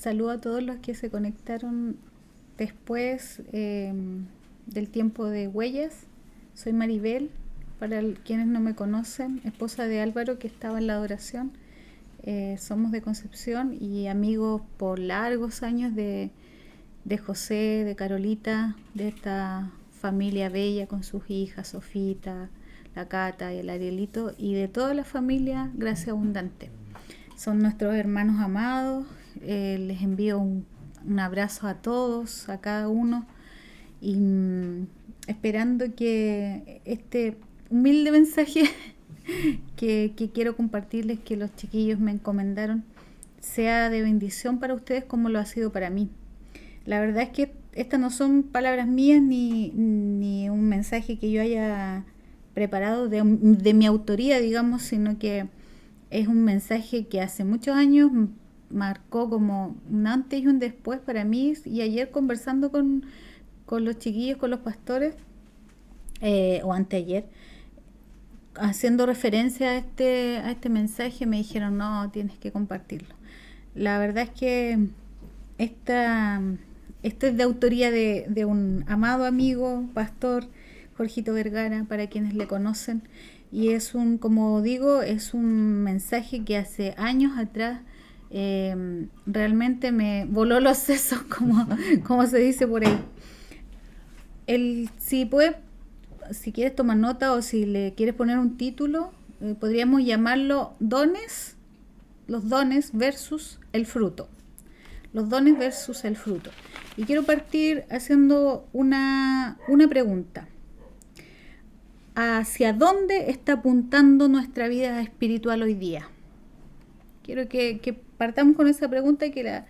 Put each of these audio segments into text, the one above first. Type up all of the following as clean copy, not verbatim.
Saludo a todos los que se conectaron después del tiempo de huellas. Soy Maribel, para quienes no me conocen, esposa de Álvaro que estaba en la adoración. Somos de Concepción y amigos por largos años de José, de Carolita, de esta familia bella con sus hijas, Sofita, la Cata y el Arielito, y de toda la familia Gracia Abundante. Son nuestros hermanos amados. Les envío un abrazo a todos, a cada uno, y esperando que este humilde mensaje que quiero compartirles, que los chiquillos me encomendaron, sea de bendición para ustedes como lo ha sido para mí. La verdad es que estas no son palabras mías ni un mensaje que yo haya preparado de mi autoría, digamos, sino que es un mensaje que hace muchos años marcó como un antes y un después para mí. Y ayer conversando con los chiquillos, con los pastores, o anteayer, haciendo referencia a este mensaje, me dijeron, no, tienes que compartirlo. La verdad es que esto es de autoría de un amado amigo, pastor, Jorgito Vergara, para quienes le conocen. Y es como digo, es un mensaje que hace años atrás realmente me voló los sesos, como se dice por ahí. Si quieres tomar nota o si le quieres poner un título, podríamos llamarlo los dones versus el fruto. Los dones versus el fruto. Y quiero partir haciendo una pregunta. ¿Hacia dónde está apuntando nuestra vida espiritual hoy día? Quiero que partamos con esa pregunta y que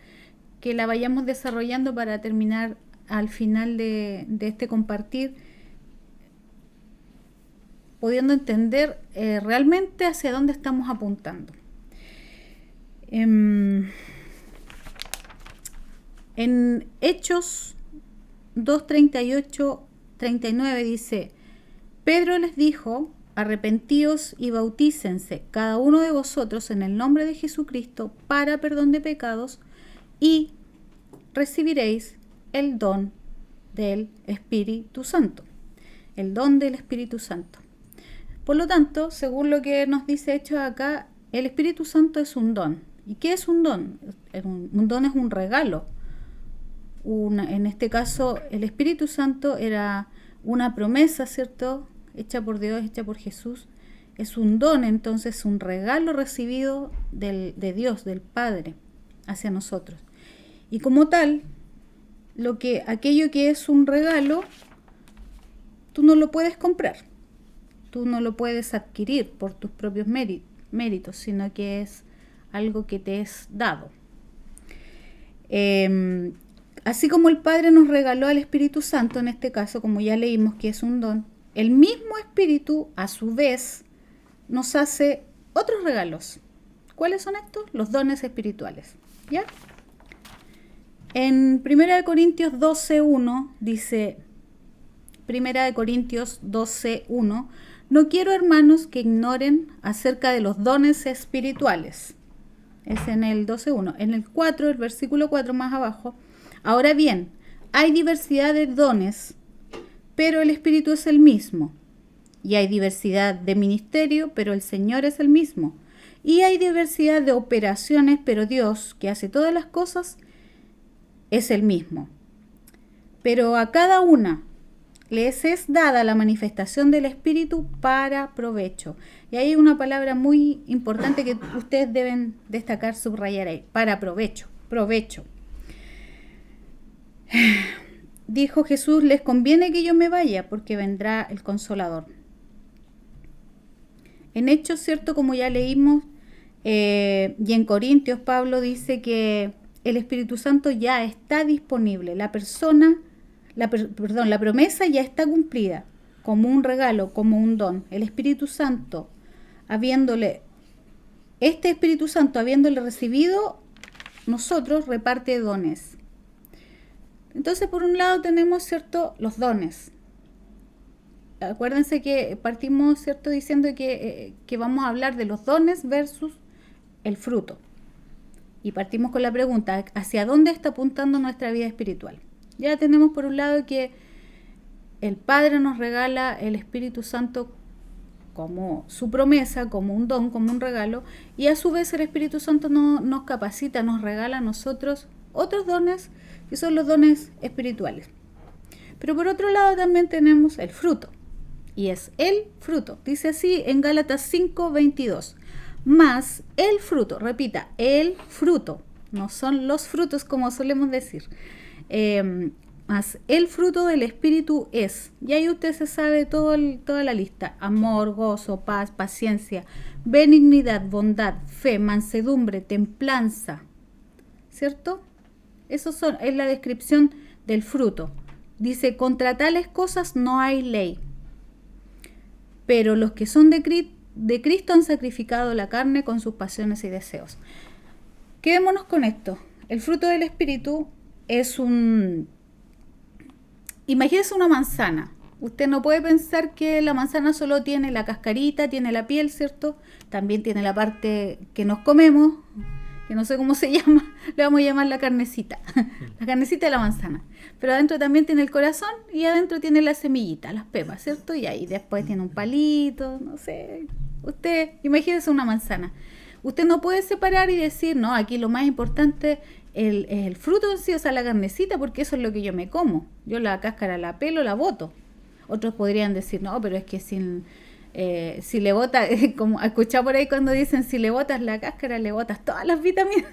la vayamos desarrollando para terminar al final de este compartir, pudiendo entender realmente hacia dónde estamos apuntando. En Hechos 2:38-39 dice: Pedro les dijo: arrepentíos y bautícense cada uno de vosotros en el nombre de Jesucristo para perdón de pecados y recibiréis el don del Espíritu Santo. El don del Espíritu Santo. Por lo tanto, según lo que nos dice Hechos acá, el Espíritu Santo es un don. ¿Y qué es un don? Un don es un regalo. En este caso, el Espíritu Santo era una promesa, ¿cierto?, hecha por Dios, hecha por Jesús. Es un don, entonces, un regalo recibido de Dios, del Padre, hacia nosotros. Y como tal, aquello que es un regalo, tú no lo puedes comprar, tú no lo puedes adquirir por tus propios méritos, sino que es algo que te es dado. Así como el Padre nos regaló al Espíritu Santo, en este caso, como ya leímos que es un don, el mismo Espíritu, a su vez, nos hace otros regalos. ¿Cuáles son estos? Los dones espirituales. ¿Ya? En 1 Corintios 12:1 dice, 1 Corintios 12:1, no quiero, hermanos, que ignoren acerca de los dones espirituales. Es en el 12:1. En el 4, el versículo 4 más abajo, ahora bien, hay diversidad de dones, pero el Espíritu es el mismo. Y hay diversidad de ministerio, pero el Señor es el mismo. Y hay diversidad de operaciones, pero Dios, que hace todas las cosas, es el mismo. Pero a cada una les es dada la manifestación del Espíritu para provecho. Y hay una palabra muy importante que ustedes deben destacar, subrayar ahí: para provecho, provecho. Dijo Jesús: les conviene que yo me vaya, porque vendrá el Consolador. En Hechos, cierto, como ya leímos, y en Corintios, Pablo dice que el Espíritu Santo ya está disponible. La promesa ya está cumplida, como un regalo, como un don. El Espíritu Santo, este Espíritu Santo, habiéndole recibido, nosotros reparte dones. Entonces, por un lado tenemos, ¿cierto?, los dones. Acuérdense que partimos, ¿cierto?, diciendo que vamos a hablar de los dones versus el fruto. Y partimos con la pregunta, ¿hacia dónde está apuntando nuestra vida espiritual? Ya tenemos por un lado que el Padre nos regala el Espíritu Santo como su promesa, como un don, como un regalo, y a su vez el Espíritu Santo nos capacita, nos regala a nosotros otros dones, que son los dones espirituales. Pero por otro lado también tenemos el fruto, y es el fruto. Dice así en Gálatas 5:22. Más el fruto, repita, el fruto, no son los frutos como solemos decir, más el fruto del Espíritu es, y ahí usted se sabe toda la lista: amor, gozo, paz, paciencia, benignidad, bondad, fe, mansedumbre, templanza, ¿cierto? Eso es la descripción del fruto. Dice, contra tales cosas no hay ley, pero los que son de Cristo han sacrificado la carne con sus pasiones y deseos. Quedémonos con esto. El fruto del Espíritu es imagínese una manzana. Usted no puede pensar que la manzana solo tiene la cascarita, tiene la piel, ¿cierto? También tiene la parte que nos comemos, que no sé cómo se llama, le vamos a llamar la carnecita. La carnecita de la manzana. Pero adentro también tiene el corazón y adentro tiene la semillita, las pepas, ¿cierto? Y ahí después tiene un palito, no sé. Usted, imagínese una manzana. Usted no puede separar y decir, no, aquí lo más importante es el fruto en sí, o sea, la carnecita, porque eso es lo que yo me como. Yo la cáscara la pelo, la boto. Otros podrían decir, no, pero es que si le botas, como escuchado por ahí cuando dicen, si le botas la cáscara, le botas todas las vitaminas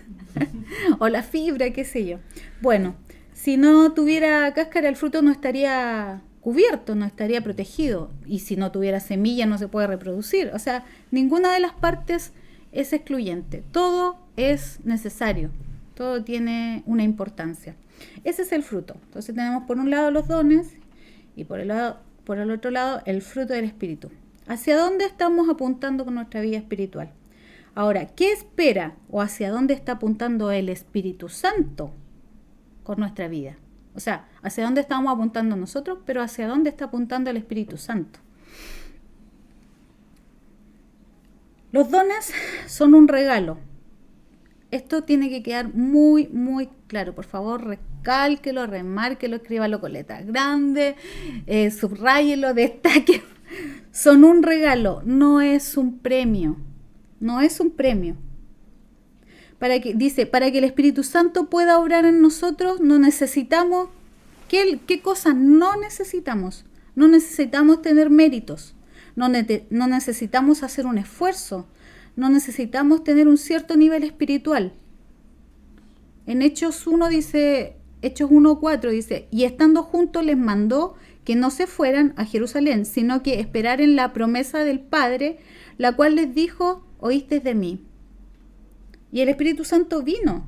o la fibra, qué sé yo. Bueno, si no tuviera cáscara, el fruto no estaría cubierto, no estaría protegido, y si no tuviera semilla no se puede reproducir. O sea, ninguna de las partes es excluyente, todo es necesario, todo tiene una importancia. Ese es el fruto. Entonces tenemos por un lado los dones y por el otro lado el fruto del Espíritu. ¿Hacia dónde estamos apuntando con nuestra vida espiritual? Ahora, ¿qué espera o hacia dónde está apuntando el Espíritu Santo con nuestra vida? O sea, hacia dónde estamos apuntando nosotros, pero hacia dónde está apuntando el Espíritu Santo. Los dones son un regalo. Esto tiene que quedar muy, muy claro. Por favor, recálquelo, remárquelo, escríbalo con letra grande, subráyelo, destaque. Son un regalo, no es un premio. No es un premio. Para que el Espíritu Santo pueda obrar en nosotros, no necesitamos. ¿Qué cosas no necesitamos? No necesitamos tener méritos. No necesitamos hacer un esfuerzo. No necesitamos tener un cierto nivel espiritual. En Hechos 1 dice, Hechos 1:4 dice, y estando juntos les mandó que no se fueran a Jerusalén, sino que esperaran la promesa del Padre, la cual les dijo, oísteis de mí. Y el Espíritu Santo vino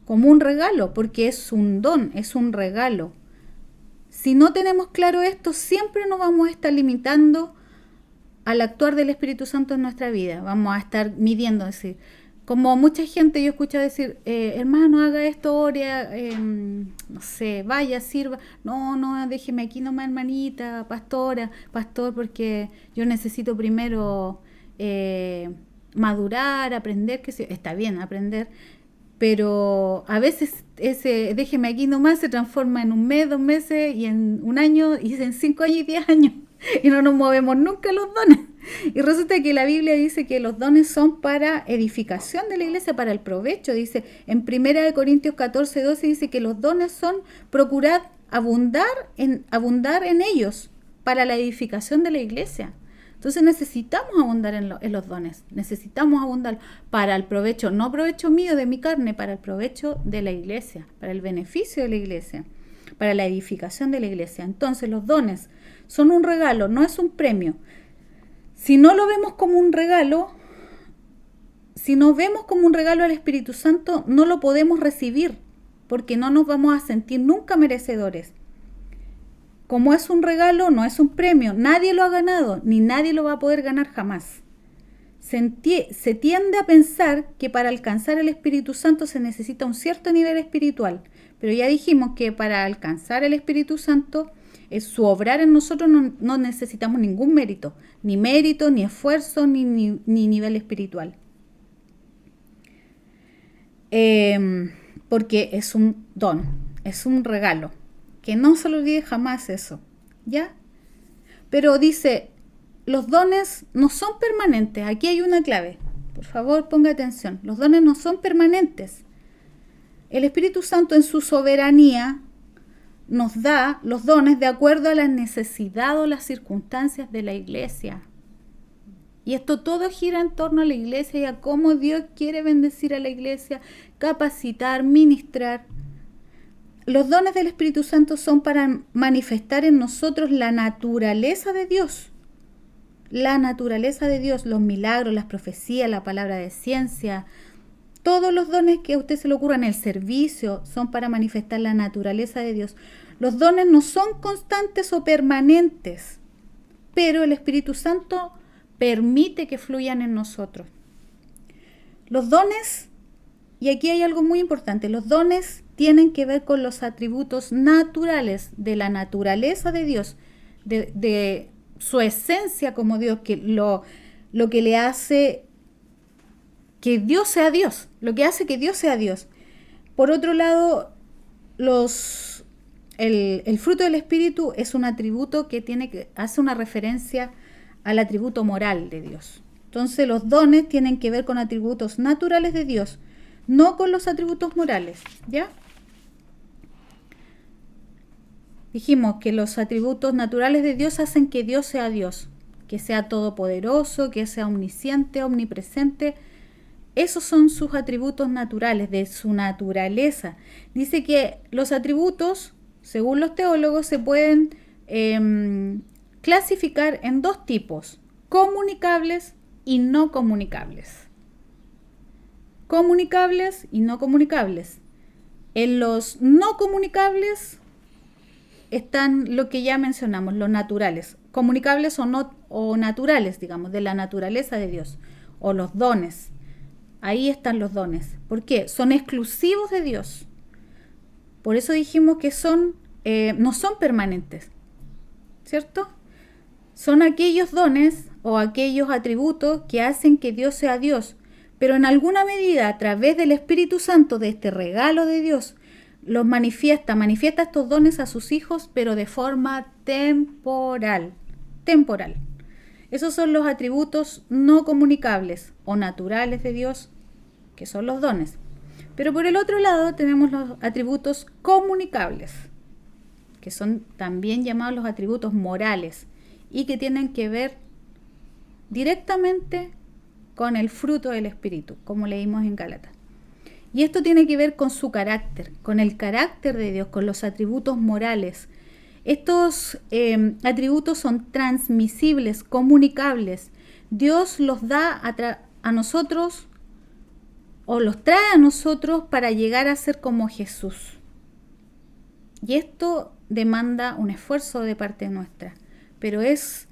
como un regalo, porque es un don, es un regalo. Si no tenemos claro esto, siempre nos vamos a estar limitando al actuar del Espíritu Santo en nuestra vida. Vamos a estar midiendo, decir, como mucha gente yo escucho decir, hermano, haga esto, ore, no sé, vaya, sirva. No, déjeme aquí nomás, hermanita, pastora, pastor, porque yo necesito primero madurar, aprender, que está bien aprender, pero a veces ese déjeme aquí nomás se transforma en un mes, 2 meses, y en un año, y en 5 años y 10 años, y no nos movemos nunca los dones. Y resulta que la Biblia dice que los dones son para edificación de la iglesia, para el provecho. Dice en 1 Corintios 14:12, dice que los dones son procurad abundar en ellos para la edificación de la iglesia. Entonces necesitamos abundar en los dones, necesitamos abundar para el provecho, no provecho mío de mi carne, para el provecho de la iglesia, para el beneficio de la iglesia, para la edificación de la iglesia. Entonces los dones son un regalo, no es un premio. Si no lo vemos como un regalo, si no vemos como un regalo al Espíritu Santo, no lo podemos recibir, porque no nos vamos a sentir nunca merecedores. Como es un regalo, no es un premio. Nadie lo ha ganado, ni nadie lo va a poder ganar jamás. Se tiende a pensar que para alcanzar el Espíritu Santo se necesita un cierto nivel espiritual. Pero ya dijimos que para alcanzar el Espíritu Santo, su obrar en nosotros no necesitamos ningún mérito, ni esfuerzo, ni nivel espiritual. porque es un don, es un regalo. Que no se lo olvide jamás eso, ¿ya? Pero dice, los dones no son permanentes. Aquí hay una clave. Por favor, ponga atención. Los dones no son permanentes. El Espíritu Santo en su soberanía nos da los dones de acuerdo a la necesidad o las circunstancias de la iglesia. Y esto todo gira en torno a la iglesia y a cómo Dios quiere bendecir a la iglesia, capacitar, ministrar. Los dones del Espíritu Santo son para manifestar en nosotros la naturaleza de Dios. La naturaleza de Dios, los milagros, las profecías, la palabra de ciencia. Todos los dones que a usted se le ocurran, el servicio, son para manifestar la naturaleza de Dios. Los dones no son constantes o permanentes, pero el Espíritu Santo permite que fluyan en nosotros. Los dones, y aquí hay algo muy importante, los dones tienen que ver con los atributos naturales de la naturaleza de Dios, de su esencia como Dios, que lo que le hace que Dios sea Dios, lo que hace que Dios sea Dios. Por otro lado, el fruto del Espíritu es un atributo que hace una referencia al atributo moral de Dios. Entonces los dones tienen que ver con atributos naturales de Dios, no con los atributos morales, ¿ya? Dijimos que los atributos naturales de Dios hacen que Dios sea Dios, que sea todopoderoso, que sea omnisciente, omnipresente. Esos son sus atributos naturales, de su naturaleza. Dice que los atributos, según los teólogos, se pueden clasificar en dos tipos: comunicables y no comunicables. Comunicables y no comunicables. En los no comunicables están lo que ya mencionamos, los naturales. Comunicables o naturales, digamos, de la naturaleza de Dios. O los dones. Ahí están los dones. ¿Por qué? Son exclusivos de Dios. Por eso dijimos que no son permanentes, ¿cierto? Son aquellos dones o aquellos atributos que hacen que Dios sea Dios, pero en alguna medida a través del Espíritu Santo, de este regalo de Dios, los manifiesta estos dones a sus hijos, pero de forma temporal. Esos son los atributos no comunicables o naturales de Dios, que son los dones. Pero por el otro lado tenemos los atributos comunicables, que son también llamados los atributos morales y que tienen que ver directamente con el fruto del Espíritu, como leímos en Gálatas. Y esto tiene que ver con su carácter, con el carácter de Dios, con los atributos morales. Estos atributos son transmisibles, comunicables. Dios los da a nosotros o los trae a nosotros para llegar a ser como Jesús. Y esto demanda un esfuerzo de parte nuestra, pero es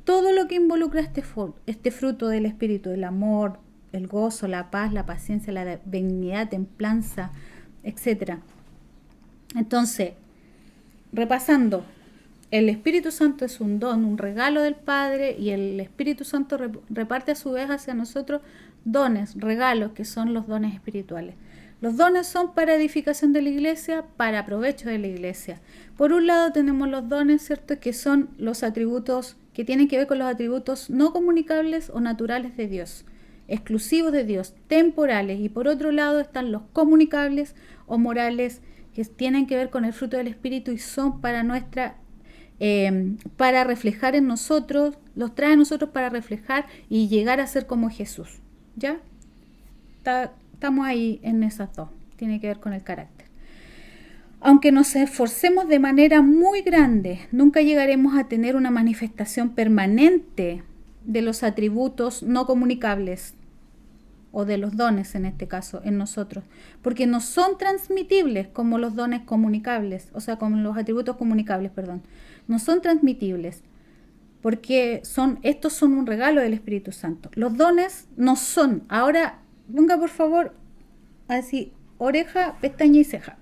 todo lo que involucra este fruto del Espíritu: el amor, el gozo, la paz, la paciencia, la benignidad, templanza, etc. Entonces, repasando, el Espíritu Santo es un don, un regalo del Padre, y el Espíritu Santo reparte a su vez hacia nosotros dones, regalos, que son los dones espirituales. Los dones son para edificación de la iglesia, para provecho de la iglesia. Por un lado tenemos los dones, ¿cierto?, que son los atributos que tienen que ver con los atributos no comunicables o naturales de Dios, exclusivos de Dios, temporales. Y por otro lado están los comunicables o morales, que tienen que ver con el fruto del Espíritu y son para para reflejar en nosotros, los trae a nosotros para reflejar y llegar a ser como Jesús. ¿Ya? Estamos ahí en esas dos. Tiene que ver con el carácter. Aunque nos esforcemos de manera muy grande, nunca llegaremos a tener una manifestación permanente de los atributos no comunicables, o de los dones en este caso, en nosotros, porque no son transmitibles como los dones comunicables, o sea, como los atributos comunicables, perdón. No son transmitibles, porque estos son un regalo del Espíritu Santo. Los dones no son. Ahora, ponga por favor, así, oreja, pestaña y ceja.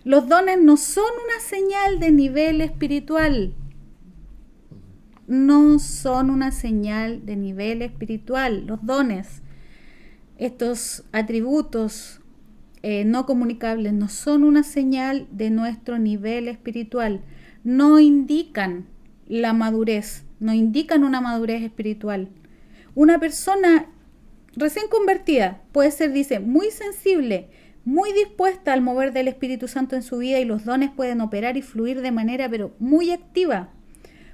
Los dones no son una señal de nivel espiritual. No son una señal de nivel espiritual, los dones. estos atributos no comunicables no son una señal de nuestro nivel espiritual, no indican la madurez, no indican una madurez espiritual. Una persona recién convertida puede ser, dice, muy sensible, muy dispuesta al mover del Espíritu Santo en su vida, y los dones pueden operar y fluir de manera pero muy activa.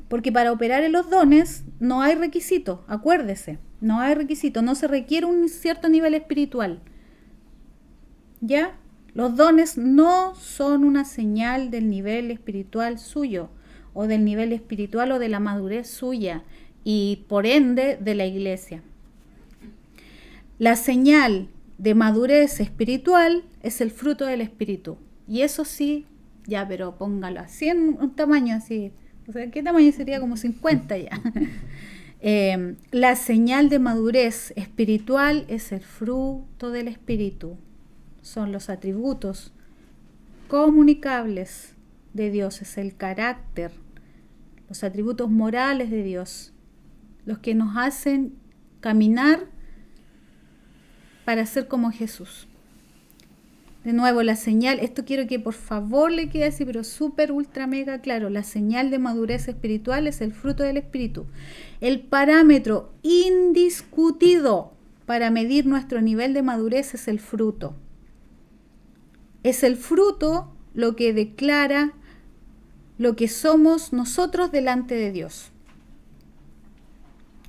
Porque para operar en los dones no hay requisito, acuérdese, no hay requisito, no se requiere un cierto nivel espiritual. ¿Ya? Los dones no son una señal del nivel espiritual suyo, o del nivel espiritual o de la madurez suya, y por ende de la iglesia. La señal de madurez espiritual es el fruto del Espíritu. Y eso sí, ya, pero póngalo así en un tamaño así. O sea, ¿qué tamaño sería? Como 50 ya. La señal de madurez espiritual es el fruto del Espíritu. Son los atributos comunicables de Dios, es el carácter, los atributos morales de Dios, los que nos hacen caminar para ser como Jesús. De nuevo, la señal, esto quiero que por favor le quede así, pero súper, ultra, mega claro. La señal de madurez espiritual es el fruto del Espíritu. El parámetro indiscutido para medir nuestro nivel de madurez es el fruto. Es el fruto lo que declara lo que somos nosotros delante de Dios.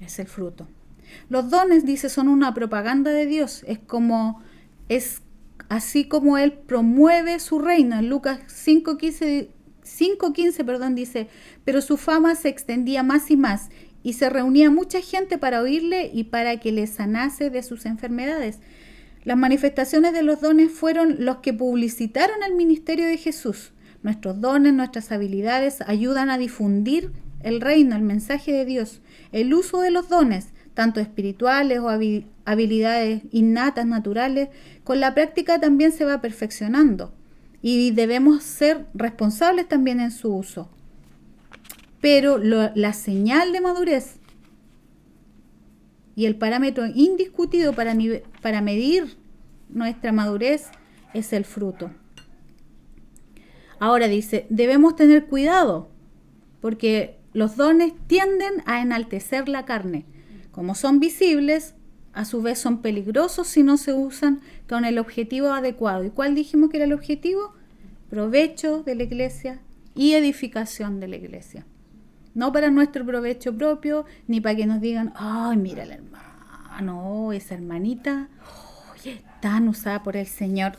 Es el fruto. Los dones, dice, son una propaganda de Dios. Es así como Él promueve su reino. En Lucas 5:15, dice, pero su fama se extendía más y más, y se reunía mucha gente para oírle y para que le sanase de sus enfermedades. Las manifestaciones de los dones fueron los que publicitaron el ministerio de Jesús. Nuestros dones, nuestras habilidades ayudan a difundir el reino, el mensaje de Dios. El uso de los dones, tanto espirituales o habilidades innatas, naturales, con la práctica también se va perfeccionando, y debemos ser responsables también en su uso. Pero la señal de madurez y el parámetro indiscutido para medir nuestra madurez es el fruto. Ahora dice, debemos tener cuidado, porque los dones tienden a enaltecer la carne. Como son visibles, a su vez son peligrosos si no se usan con el objetivo adecuado. ¿Y cuál dijimos que era el objetivo? Provecho de la iglesia y edificación de la iglesia. No para nuestro provecho propio, ni para que nos digan, ay, mira el hermano, esa hermanita, tan usada por el Señor.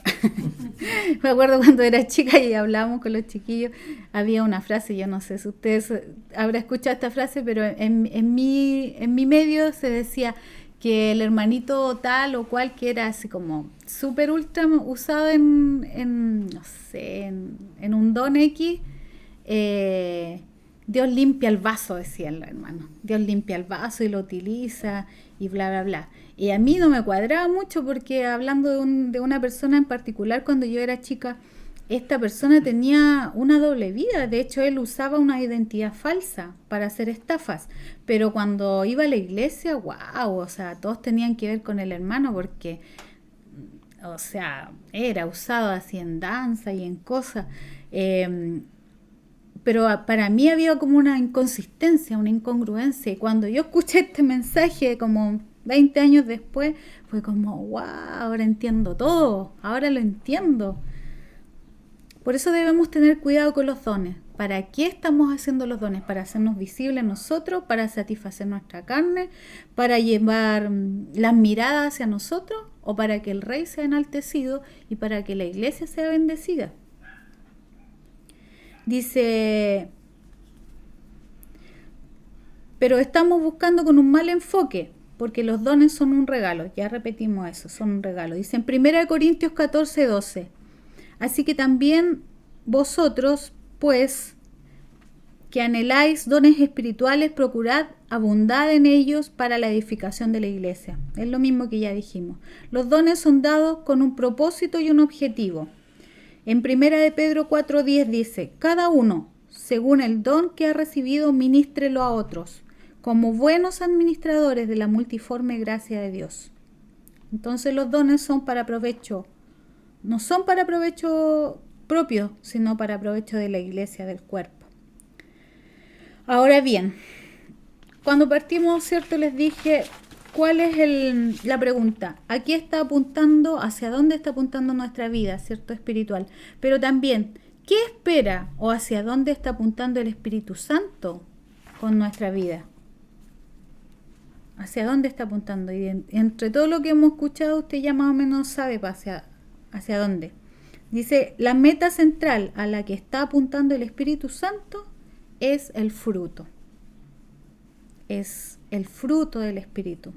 Me acuerdo cuando era chica y hablábamos con los chiquillos, había una frase, yo no sé si ustedes habrán escuchado esta frase, pero en mi medio se decía que el hermanito tal o cual, que era así como súper ultra usado en un don X, Dios limpia el vaso, decían los hermanos. Dios limpia el vaso y lo utiliza y bla, bla, bla. Y a mí no me cuadraba mucho, porque hablando de una persona en particular, cuando yo era chica, esta persona tenía una doble vida. De hecho, él usaba una identidad falsa para hacer estafas. Pero cuando iba a la iglesia, wow, o sea, todos tenían que ver con el hermano, porque, o sea, era usado así en danza y en cosas. Pero para mí había como una inconsistencia, una incongruencia. Y cuando yo escuché este mensaje, como 20 años después, fue como, wow, ahora entiendo todo, ahora lo entiendo. Por eso debemos tener cuidado con los dones. ¿Para qué estamos haciendo los dones? ¿Para hacernos visibles nosotros? ¿Para satisfacer nuestra carne? ¿Para llevar las miradas hacia nosotros? ¿O para que el Rey sea enaltecido y para que la iglesia sea bendecida? Dice, pero estamos buscando con un mal enfoque, porque los dones son un regalo. Ya repetimos eso, son un regalo. Dice en 1 Corintios 14:12, así que también vosotros, pues, que anheláis dones espirituales, procurad abundar en ellos para la edificación de la iglesia. Es lo mismo que ya dijimos. Los dones son dados con un propósito y un objetivo. En 1 de Pedro 4:10 dice, cada uno, según el don que ha recibido, ministrelo a otros, como buenos administradores de la multiforme gracia de Dios. Entonces los dones son para provecho, no son para provecho propio, sino para provecho de la iglesia, del cuerpo. Ahora bien, cuando partimos, ¿cierto? Les dije, ¿cuál es la pregunta? Aquí está apuntando, hacia dónde está apuntando nuestra vida, ¿cierto? Espiritual. Pero también, ¿qué espera o hacia dónde está apuntando el Espíritu Santo con nuestra vida? ¿Hacia dónde está apuntando? Y entre todo lo que hemos escuchado, usted ya más o menos sabe hacia dónde. Dice, la meta central a la que está apuntando el Espíritu Santo es el fruto. Es el fruto del Espíritu.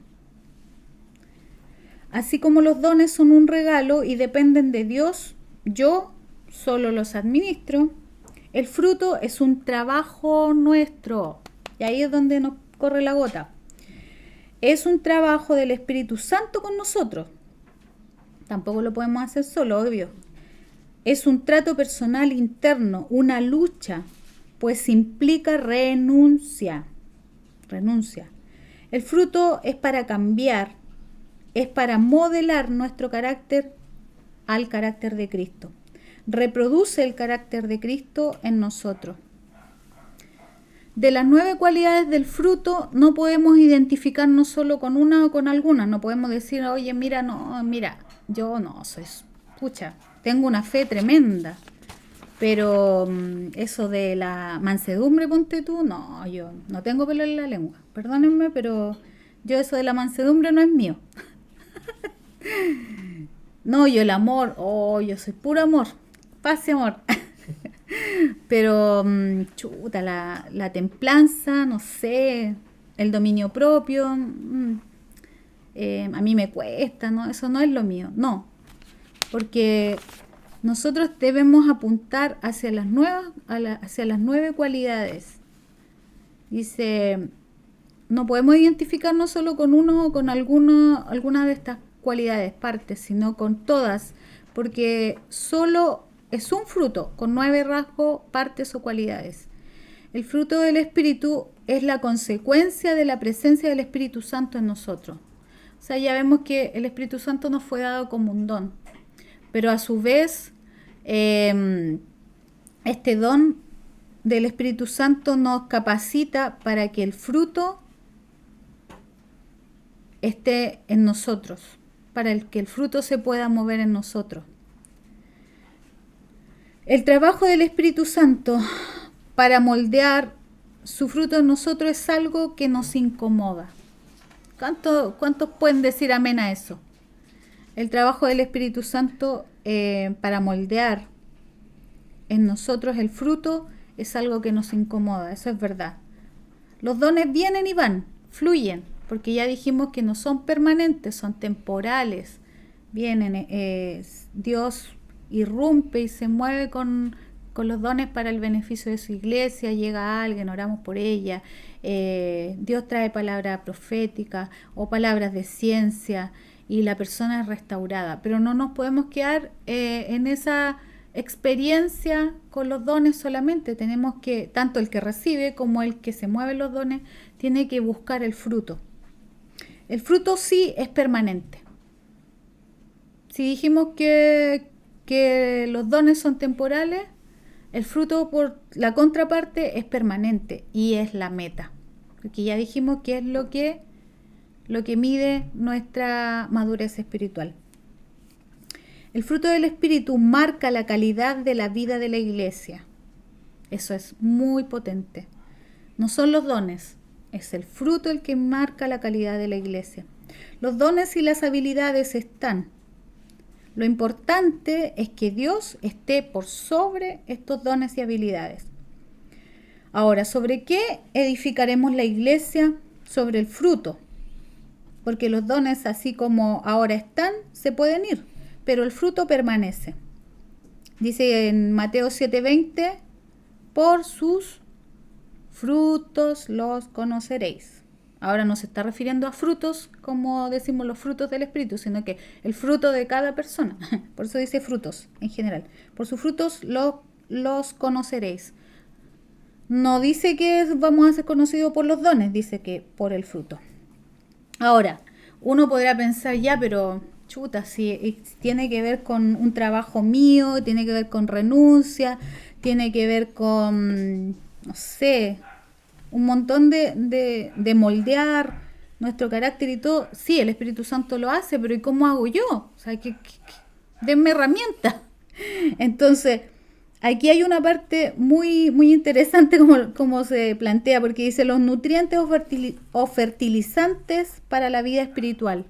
Así como los dones son un regalo y dependen de Dios, yo solo los administro. El fruto es un trabajo nuestro. Y ahí es donde nos corre la gota. Es un trabajo del Espíritu Santo con nosotros. Tampoco lo podemos hacer solo, obvio. Es un trato personal interno, una lucha, pues implica renuncia. El fruto es para cambiar, es para modelar nuestro carácter al carácter de Cristo. Reproduce el carácter de Cristo en nosotros. De las 9 cualidades del fruto no podemos identificarnos solo con una o con alguna. No podemos decir, oye, mira, yo no soy, tengo una fe tremenda. Pero eso de la mansedumbre, ponte tú, no, yo no tengo pelo en la lengua. Perdónenme, pero yo eso de la mansedumbre no es mío. No, yo el amor, yo soy puro amor, paz y amor. Pero, la templanza, no sé, el dominio propio, a mí me cuesta, ¿no? Eso no es lo mío, no. Porque nosotros debemos apuntar hacia las 9 cualidades. Dice, no podemos identificarnos solo con uno o con alguna de estas cualidades, partes, sino con todas, porque solo es un fruto con 9 rasgos, partes o cualidades. El fruto del Espíritu es la consecuencia de la presencia del Espíritu Santo en nosotros. O sea, ya vemos que el Espíritu Santo nos fue dado como un don, pero a su vez este don del Espíritu Santo nos capacita para que el fruto esté en nosotros, para que el fruto se pueda mover en nosotros. El trabajo del Espíritu Santo para moldear su fruto en nosotros es algo que nos incomoda. ¿Cuántos pueden decir amén a eso? El trabajo del Espíritu Santo para moldear en nosotros el fruto es algo que nos incomoda, eso es verdad. Los dones vienen y van, fluyen, porque ya dijimos que no son permanentes, son temporales. Vienen, Dios irrumpe y se mueve con los dones para el beneficio de su iglesia, llega alguien, oramos por ella, Dios trae palabra profética o palabras de ciencia y la persona es restaurada, pero no nos podemos quedar en esa experiencia con los dones solamente. Tenemos que, tanto el que recibe como el que se mueve los dones, tiene que buscar el fruto. El fruto sí es permanente. Si dijimos que los dones son temporales, el fruto por la contraparte es permanente y es la meta. Porque ya dijimos que es lo que mide nuestra madurez espiritual. El fruto del Espíritu marca la calidad de la vida de la iglesia. Eso es muy potente. No son los dones, es el fruto el que marca la calidad de la iglesia. Los dones y las habilidades están. Lo importante es que Dios esté por sobre estos dones y habilidades. Ahora, ¿sobre qué edificaremos la iglesia? Sobre el fruto. Porque los dones, así como ahora están, se pueden ir, pero el fruto permanece. Dice en Mateo 7:20, por sus frutos los conoceréis. Ahora no se está refiriendo a frutos como decimos los frutos del Espíritu, sino que el fruto de cada persona. Por eso dice frutos en general. Por sus frutos los conoceréis. No dice que vamos a ser conocidos por los dones, dice que por el fruto. Ahora, uno podrá pensar, ya, pero chuta, si tiene que ver con un trabajo mío, tiene que ver con renuncia, tiene que ver con, no sé, un montón de moldear nuestro carácter y todo. Sí, el Espíritu Santo lo hace, pero ¿y cómo hago yo? O sea, denme herramientas. Entonces, aquí hay una parte muy, muy interesante como se plantea, porque dice los nutrientes o fertilizantes para la vida espiritual.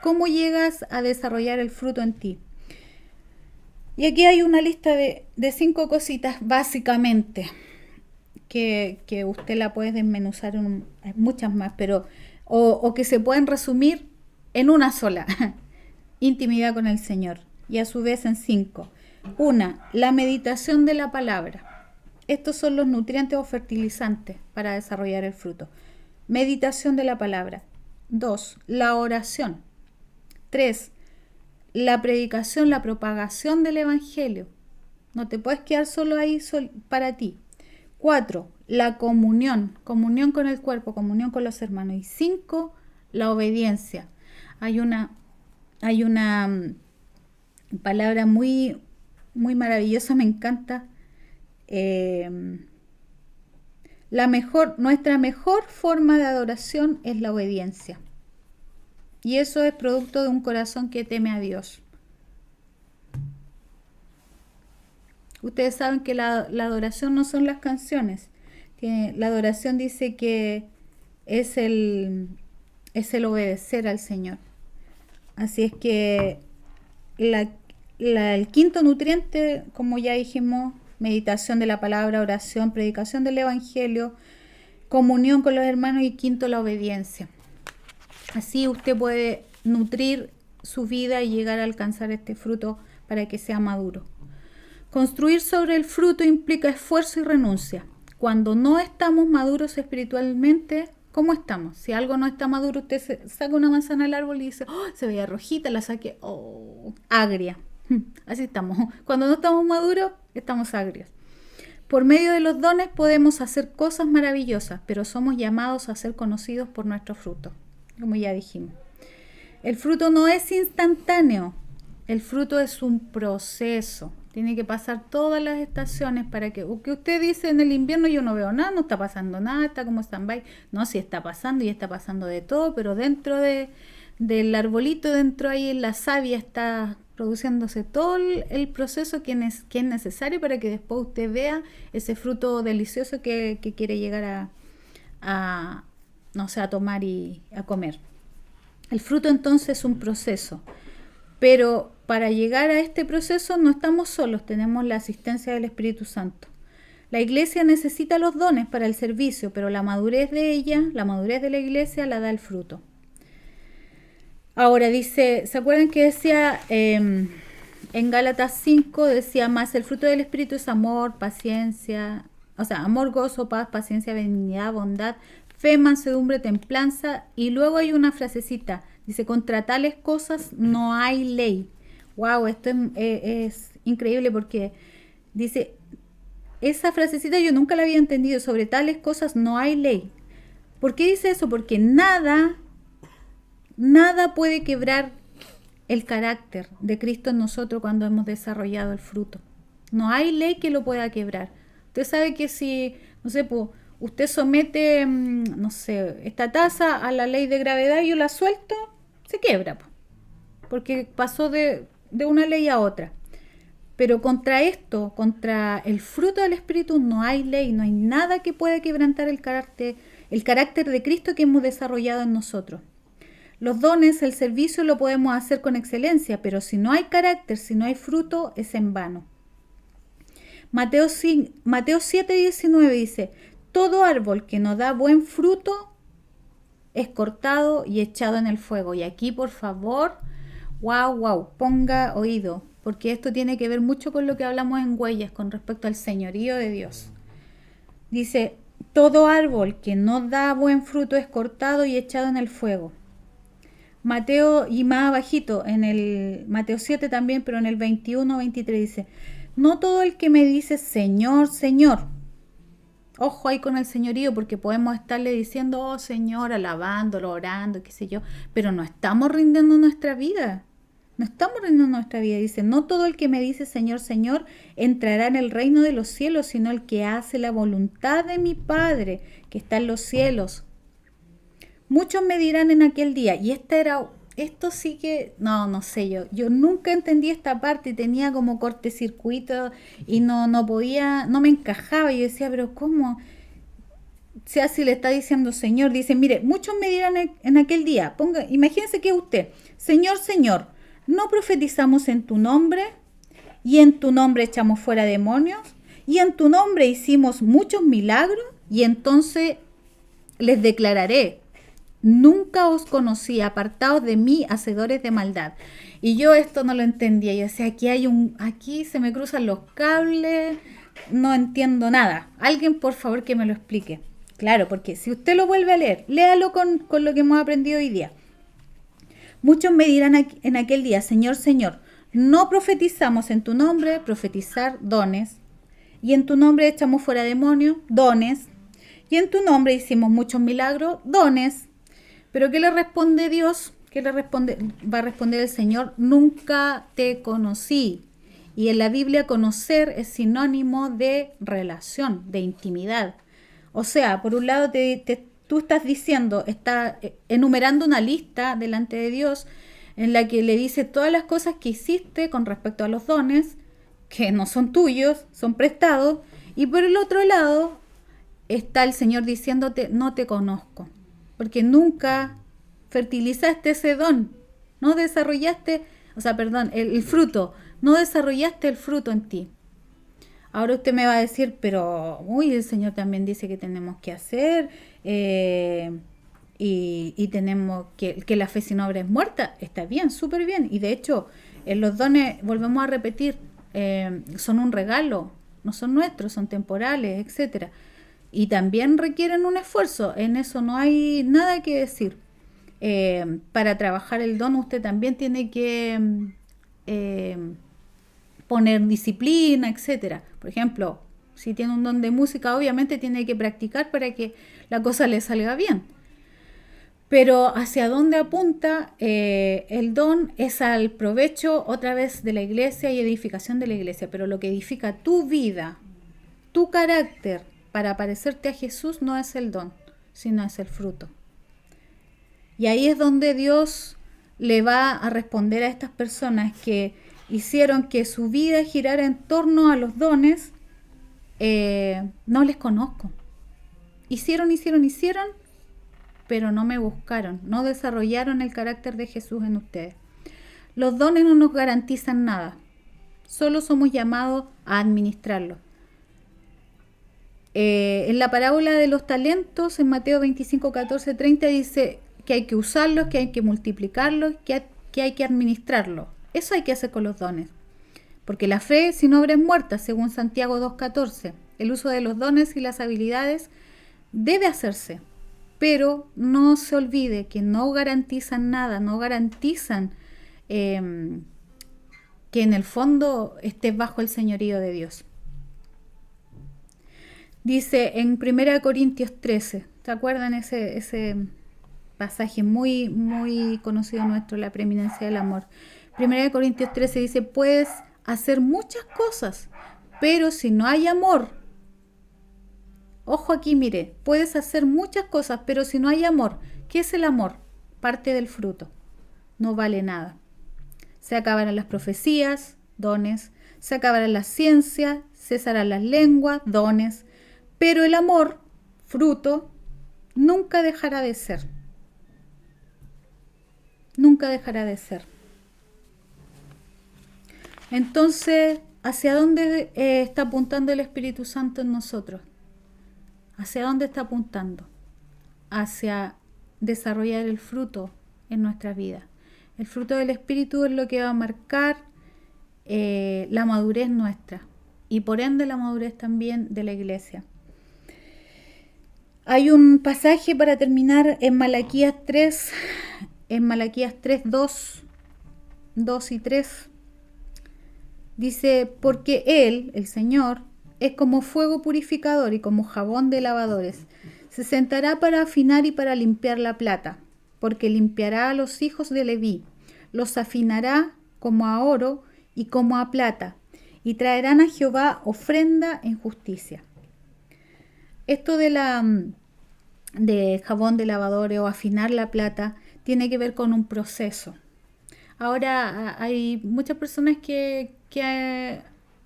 ¿Cómo llegas a desarrollar el fruto en ti? Y aquí hay una lista de 5 cositas básicamente que usted la puede desmenuzar en muchas más, pero o que se pueden resumir en una sola. Intimidad con el Señor. Y a su vez en 5. Una, la meditación de la palabra. Estos son los nutrientes o fertilizantes para desarrollar el fruto. Meditación de la palabra. 2, la oración. 3, la predicación, la propagación del Evangelio. No te puedes quedar solo ahí para ti. 4, la comunión con el cuerpo, comunión con los hermanos. Y 5, la obediencia. Hay una palabra muy, muy maravillosa, me encanta. Nuestra mejor forma de adoración es la obediencia. Y eso es producto de un corazón que teme a Dios. Ustedes saben que la adoración no son las canciones. La adoración dice que es el obedecer al Señor. Así es que el quinto nutriente, como ya dijimos, meditación de la palabra, oración, predicación del Evangelio, comunión con los hermanos y quinto, la obediencia. Así usted puede nutrir su vida y llegar a alcanzar este fruto para que sea maduro. Construir sobre el fruto implica esfuerzo y renuncia. Cuando no estamos maduros espiritualmente, ¿cómo estamos? Si algo no está maduro, usted saca una manzana al árbol y dice, oh, se veía rojita, la saqué, oh, agria. Así estamos. Cuando no estamos maduros, estamos agrios. Por medio de los dones podemos hacer cosas maravillosas, pero somos llamados a ser conocidos por nuestro fruto, como ya dijimos. El fruto no es instantáneo, el fruto es un proceso. Tiene que pasar todas las estaciones para que usted dice en el invierno yo no veo nada, no está pasando nada, está como stand-by. No, sí está pasando y está pasando de todo, pero dentro del arbolito, dentro ahí en la savia está produciéndose todo el proceso que es necesario para que después usted vea ese fruto delicioso que quiere llegar a no sé, a tomar y a comer. El fruto entonces es un proceso, pero para llegar a este proceso no estamos solos, tenemos la asistencia del Espíritu Santo. La iglesia necesita los dones para el servicio, pero la madurez de la iglesia la da el fruto. Ahora dice, ¿se acuerdan que decía en Gálatas 5, decía más el fruto del Espíritu es amor, paciencia, o sea, amor, gozo, paz, paciencia, benignidad, bondad, fe, mansedumbre, templanza, y luego hay una frasecita, dice, contra tales cosas no hay ley. Wow, esto es increíble porque dice, esa frasecita yo nunca la había entendido, sobre tales cosas no hay ley. ¿Por qué dice eso? Porque nada puede quebrar el carácter de Cristo en nosotros cuando hemos desarrollado el fruto. No hay ley que lo pueda quebrar. Usted sabe que si, no sé, pues, usted somete, no sé, esta taza a la ley de gravedad y yo la suelto, se quiebra, porque pasó de una ley a otra. Pero contra esto, contra el fruto del Espíritu, no hay ley, no hay nada que pueda quebrantar el carácter de Cristo que hemos desarrollado en nosotros. Los dones, el servicio lo podemos hacer con excelencia, pero si no hay carácter, si no hay fruto, es en vano. Mateo 7:19 dice, todo árbol que no da buen fruto es cortado y echado en el fuego. Y aquí, por favor, wow, ponga oído, porque esto tiene que ver mucho con lo que hablamos en Huellas con respecto al señorío de Dios. Dice, todo árbol que no da buen fruto es cortado y echado en el fuego. Mateo, y más abajito, en el Mateo 7 también, pero en el 21-23 dice, no todo el que me dice Señor, Señor, Ojo ahí con el señorío, porque podemos estarle diciendo, oh Señor, alabándolo, orando, qué sé yo, pero no estamos rindiendo nuestra vida. No estamos rindiendo nuestra vida. Dice, no todo el que me dice Señor, Señor, entrará en el reino de los cielos, sino el que hace la voluntad de mi Padre, que está en los cielos. Muchos me dirán en aquel día, y esto sí que, no sé, yo nunca entendí esta parte y tenía como cortocircuito y no podía, no me encajaba. Y yo decía, pero ¿cómo? Sea si le está diciendo Señor, dice, mire, muchos me dirán en aquel día, imagínense que usted, Señor, Señor, ¿no profetizamos en tu nombre? Y en tu nombre echamos fuera demonios, y en tu nombre hicimos muchos milagros, y entonces les declararé, nunca os conocí, apartaos de mí, hacedores de maldad. Y yo esto no lo entendía. Yo decía, aquí se me cruzan los cables, no entiendo nada. Alguien, por favor, que me lo explique. Claro, porque si usted lo vuelve a leer, léalo con lo que hemos aprendido hoy día. Muchos me dirán en aquel día, Señor, Señor, no profetizamos en tu nombre, profetizar dones, y en tu nombre echamos fuera demonios, dones, y en tu nombre hicimos muchos milagros, dones. Pero ¿qué le responde Dios? ¿Qué le responde? Va a responder el Señor, nunca te conocí. Y en la Biblia conocer es sinónimo de relación, de intimidad. O sea, por un lado tú estás diciendo, está enumerando una lista delante de Dios en la que le dice todas las cosas que hiciste con respecto a los dones, que no son tuyos, son prestados. Y por el otro lado está el Señor diciéndote, no te conozco. Porque nunca fertilizaste ese don, no desarrollaste, el fruto, no desarrollaste el fruto en ti. Ahora usted me va a decir, pero, el Señor también dice que tenemos que hacer, y tenemos que la fe sin obra es muerta. Está bien, súper bien. Y de hecho, los dones, volvemos a repetir, son un regalo, no son nuestros, son temporales, etcétera. Y también requieren un esfuerzo, en eso no hay nada que decir. Para trabajar el don usted también tiene que poner disciplina, etcétera. Por ejemplo, si tiene un don de música, obviamente tiene que practicar para que la cosa le salga bien. Pero hacia dónde apunta el don es al provecho otra vez de la iglesia y edificación de la iglesia. Pero lo que edifica tu vida, tu carácter, para parecerte a Jesús no es el don, sino es el fruto. Y ahí es donde Dios le va a responder a estas personas que hicieron que su vida girara en torno a los dones. No les conozco. Hicieron, pero no me buscaron, no desarrollaron el carácter de Jesús en ustedes. Los dones no nos garantizan nada, solo somos llamados a administrarlos. En la parábola de los talentos, en Mateo 25, 14, 30, dice que hay que usarlos, que hay que multiplicarlos, que hay que administrarlos. Eso hay que hacer con los dones. Porque la fe sin obra es muerta, según Santiago 2,14. El uso de los dones y las habilidades debe hacerse. Pero no se olvide que no garantizan nada, no garantizan que en el fondo estés bajo el señorío de Dios. Dice en 1 Corintios 13, ¿se acuerdan ese pasaje muy, muy conocido nuestro, la preeminencia del amor? 1 Corintios 13 dice, puedes hacer muchas cosas, pero si no hay amor, ojo aquí, mire, puedes hacer muchas cosas, pero si no hay amor, ¿qué es el amor? Parte del fruto, no vale nada. Se acabarán las profecías, dones, se acabarán las ciencias, cesarán las lenguas, dones, pero el amor, fruto, nunca dejará de ser. Nunca dejará de ser. Entonces, ¿hacia dónde está apuntando el Espíritu Santo en nosotros? ¿Hacia dónde está apuntando? Hacia desarrollar el fruto en nuestra vida. El fruto del Espíritu es lo que va a marcar la madurez nuestra y por ende la madurez también de la iglesia. Hay un pasaje para terminar en Malaquías 3, 2 y 3. Dice, porque Él, el Señor, es como fuego purificador y como jabón de lavadores. Se sentará para afinar y para limpiar la plata, porque limpiará a los hijos de Leví, los afinará como a oro y como a plata, y traerán a Jehová ofrenda en justicia. Esto de jabón de lavadores o afinar la plata tiene que ver con un proceso. Ahora hay muchas personas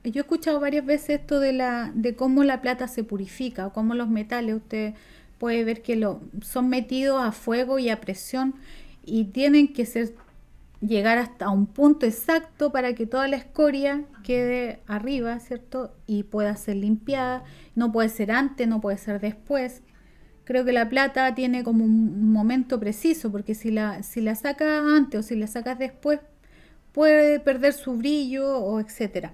yo he escuchado varias veces esto de cómo la plata se purifica o cómo los metales, usted puede ver que son metidos a fuego y a presión y tienen que llegar hasta un punto exacto para que toda la escoria quede arriba, ¿cierto? Y pueda ser limpiada. No puede ser antes, no puede ser después. Creo que la plata tiene como un momento preciso, porque si la sacas antes o si la sacas después, puede perder su brillo o etcétera.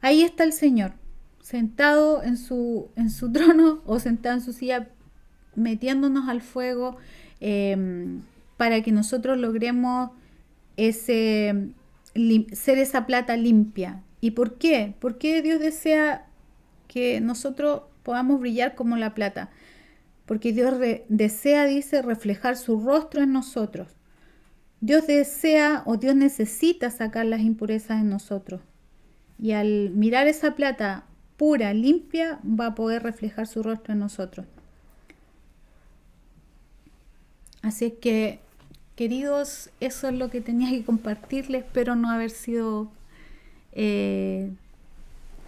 Ahí está el Señor, sentado en su trono o sentado en su silla, metiéndonos al fuego para que nosotros logremos ser esa plata limpia. ¿Y por qué? ¿Por qué Dios desea que nosotros podamos brillar como la plata? Porque Dios desea, dice, reflejar su rostro en nosotros. Dios desea o Dios necesita sacar las impurezas en nosotros. Y al mirar esa plata pura, limpia, va a poder reflejar su rostro en nosotros. Así es que, queridos, eso es lo que tenía que compartirles. Espero no haber sido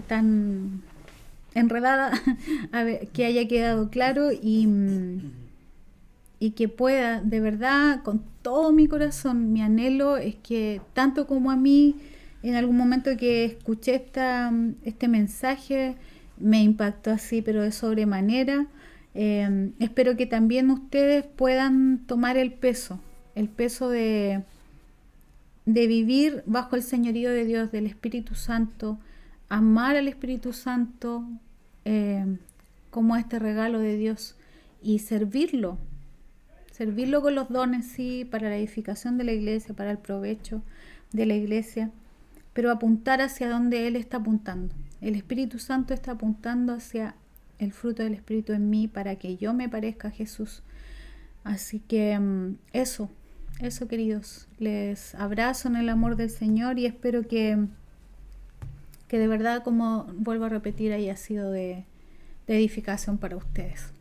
tan enredada, que haya quedado claro y que pueda, de verdad, con todo mi corazón, mi anhelo es que tanto como a mí, en algún momento que escuché este mensaje, me impactó así, pero de sobremanera. Espero que también ustedes puedan tomar el peso de vivir bajo el señorío de Dios, del Espíritu Santo, amar al Espíritu Santo como este regalo de Dios y servirlo con los dones, sí, para la edificación de la iglesia, para el provecho de la iglesia, pero apuntar hacia donde Él está apuntando. El Espíritu Santo está apuntando hacia el fruto del Espíritu en mí para que yo me parezca a Jesús. Así que eso queridos, les abrazo en el amor del Señor y espero que de verdad, como vuelvo a repetir, haya sido de edificación para ustedes.